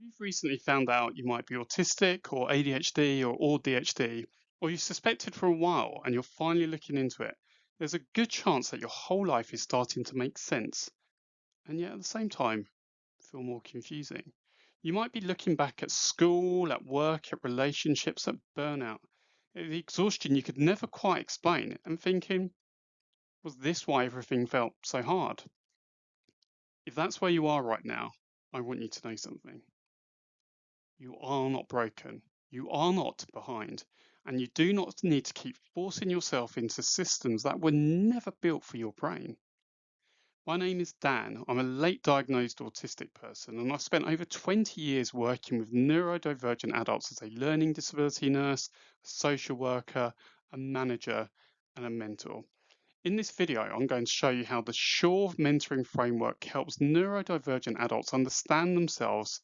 You've recently found out you might be autistic or ADHD or DHD, or you've suspected for a while and you're finally looking into it. There's a good chance that your whole life is starting to make sense, and yet at the same time, feel more confusing. You might be looking back at school, at work, at relationships, at burnout, at the exhaustion you could never quite explain, and thinking, was this why everything felt so hard? If that's where you are right now, I want you to know something. You are not broken. You are not behind. And you do not need to keep forcing yourself into systems that were never built for your brain. My name is Dan. I'm a late diagnosed autistic person, and I've spent over 20 years working with neurodivergent adults as a learning disability nurse, a social worker, a manager, and a mentor. In this video, I'm going to show you how the SURE mentoring framework helps neurodivergent adults understand themselves,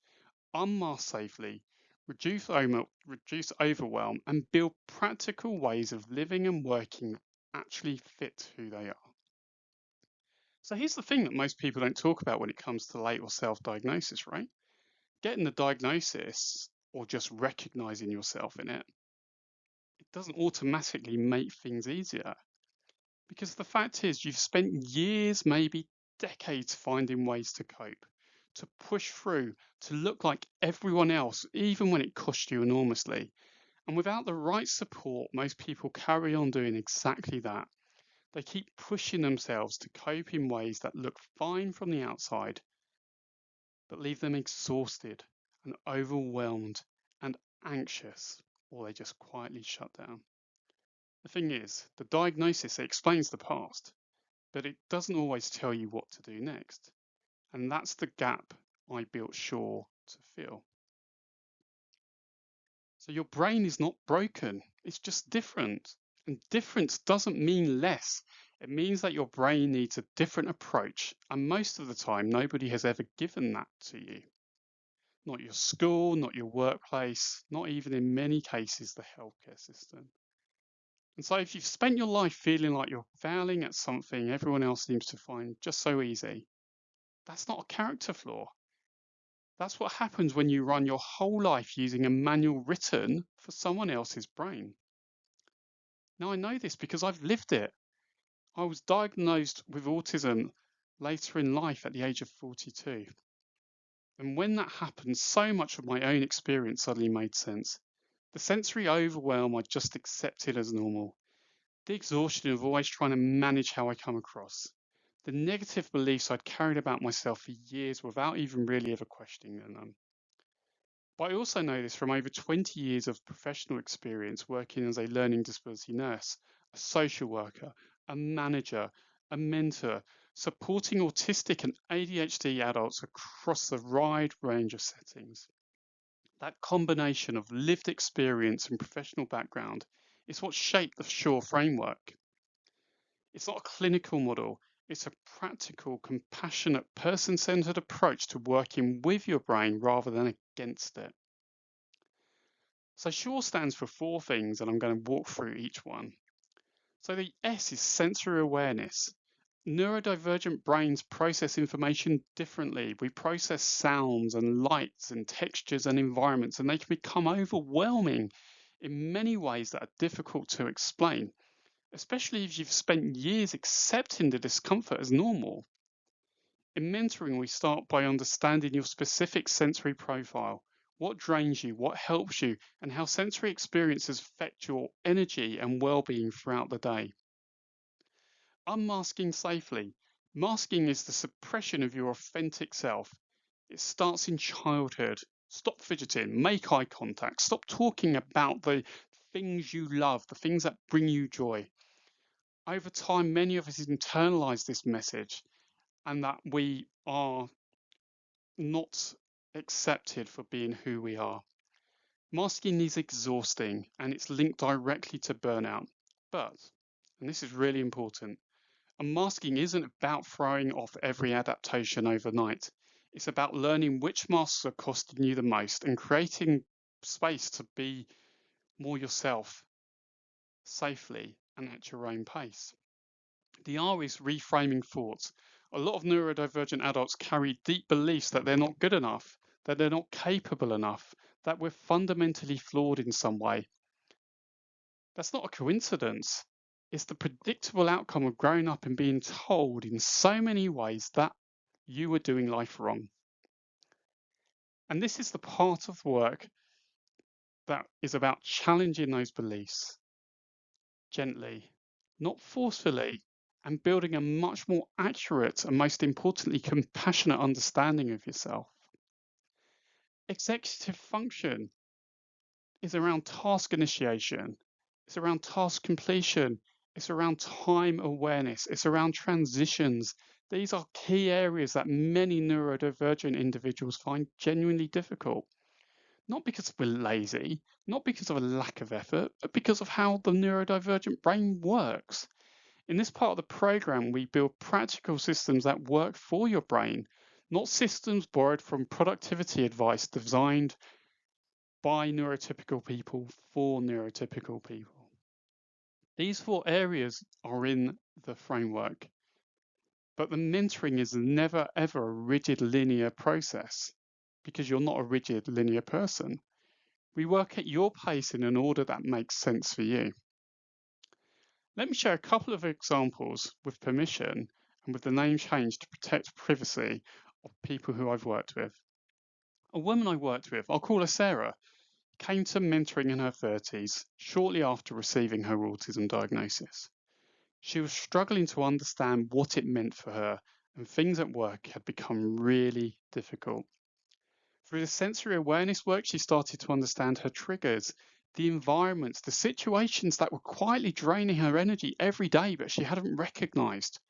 unmask safely, reduce overwhelm, and build practical ways of living and working that actually fit who they are. So here's the thing that most people don't talk about when it comes to late or self-diagnosis, right? Getting the diagnosis or just recognizing yourself in it, it doesn't automatically make things easier. Because the fact is, you've spent years, maybe decades, finding ways to cope, to push through, to look like everyone else, even when it cost you enormously. And without the right support, most people carry on doing exactly that. They keep pushing themselves to cope in ways that look fine from the outside, but leave them exhausted and overwhelmed and anxious, or they just quietly shut down. The thing is, the diagnosis explains the past, but it doesn't always tell you what to do next. And that's the gap I built Sure to fill. So your brain is not broken, it's just different. And difference doesn't mean less. It means that your brain needs a different approach. And most of the time, nobody has ever given that to you. Not your school, not your workplace, not even in many cases the healthcare system. And so if you've spent your life feeling like you're failing at something everyone else seems to find just so easy, that's not a character flaw. That's what happens when you run your whole life using a manual written for someone else's brain. Now, I know this because I've lived it. I was diagnosed with autism later in life at the age of 42. And when that happened, so much of my own experience suddenly made sense. The sensory overwhelm I just accepted as normal. The exhaustion of always trying to manage how I come across. The negative beliefs I'd carried about myself for years without even really ever questioning them. But I also know this from over 20 years of professional experience working as a learning disability nurse, a social worker, a manager, a mentor, supporting autistic and ADHD adults across a wide range of settings. That combination of lived experience and professional background is what shaped the SURE framework. It's not a clinical model, it's a practical, compassionate, person centered approach to working with your brain rather than against it. So SURE stands for four things, and I'm going to walk through each one. So the S is sensory awareness. Neurodivergent brains process information differently. We process sounds and lights and textures and environments, and they can become overwhelming in many ways that are difficult to explain, especially if you've spent years accepting the discomfort as normal. In mentoring, we start by understanding your specific sensory profile, what drains you, what helps you, and how sensory experiences affect your energy and well-being throughout the day. Unmasking safely. Masking is the suppression of your authentic self. It starts in childhood. Stop fidgeting, make eye contact, stop talking about the things you love, the things that bring you joy. Over time, many of us internalize this message and that we are not accepted for being who we are. Masking is exhausting and it's linked directly to burnout. But, and this is really important, masking isn't about throwing off every adaptation overnight. It's about learning which masks are costing you the most and creating space to be more yourself safely and at your own pace. The R is reframing thoughts. A lot of neurodivergent adults carry deep beliefs that they're not good enough, that they're not capable enough, that we're fundamentally flawed in some way. That's not a coincidence. It's the predictable outcome of growing up and being told in so many ways that you were doing life wrong. And this is the part of work that is about challenging those beliefs gently, not forcefully, and building a much more accurate and, most importantly, compassionate understanding of yourself. Executive function is around task initiation, it's around task completion, it's around time awareness, it's around transitions. These are key areas that many neurodivergent individuals find genuinely difficult. Not because we're lazy, not because of a lack of effort, but because of how the neurodivergent brain works. In this part of the program, we build practical systems that work for your brain, not systems borrowed from productivity advice designed by neurotypical people for neurotypical people. These 4 areas are in the framework, but the mentoring is never ever a rigid linear process because you're not a rigid linear person. We work at your pace in an order that makes sense for you. Let me share a couple of examples with permission and with the name changed to protect privacy of people who I've worked with. A woman I worked with, I'll call her Sarah, came to mentoring in her 30s shortly after receiving her autism diagnosis. She was struggling to understand what it meant for her, and things at work had become really difficult. Through the sensory awareness work, she started to understand her triggers, the environments, the situations that were quietly draining her energy every day, but she hadn't recognized.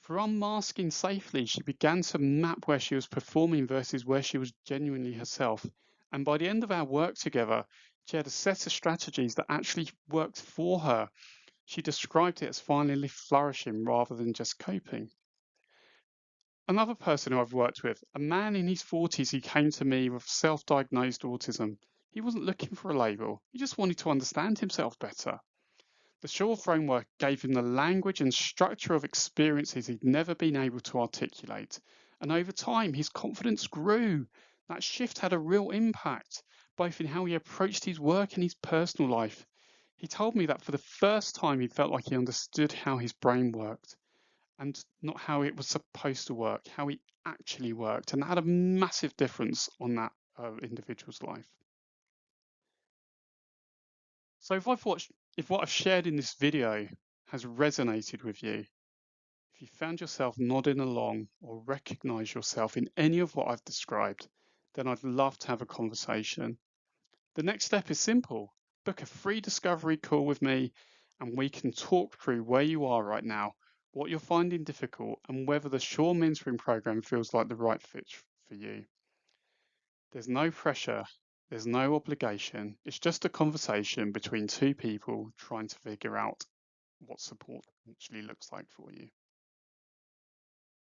Through unmasking safely, she began to map where she was performing versus where she was genuinely herself. And by the end of our work together, she had a set of strategies that actually worked for her. She described it as finally flourishing rather than just coping. Another person who I've worked with, a man in his 40s who came to me with self-diagnosed autism. He wasn't looking for a label, he just wanted to understand himself better. The Shaw framework gave him the language and structure of experiences he'd never been able to articulate. And over time, his confidence grew. That shift had a real impact, both in how he approached his work and his personal life. He told me that for the first time, he felt like he understood how his brain worked and not how it was supposed to work, how it actually worked. And that had a massive difference on that individual's life. So if what I've shared in this video has resonated with you, if you found yourself nodding along or recognize yourself in any of what I've described, then I'd love to have a conversation. The next step is simple. Book a free discovery call with me and we can talk through where you are right now, what you're finding difficult, and whether the Shaw mentoring program feels like the right fit for you. There's no pressure, there's no obligation. It's just a conversation between 2 people trying to figure out what support actually looks like for you.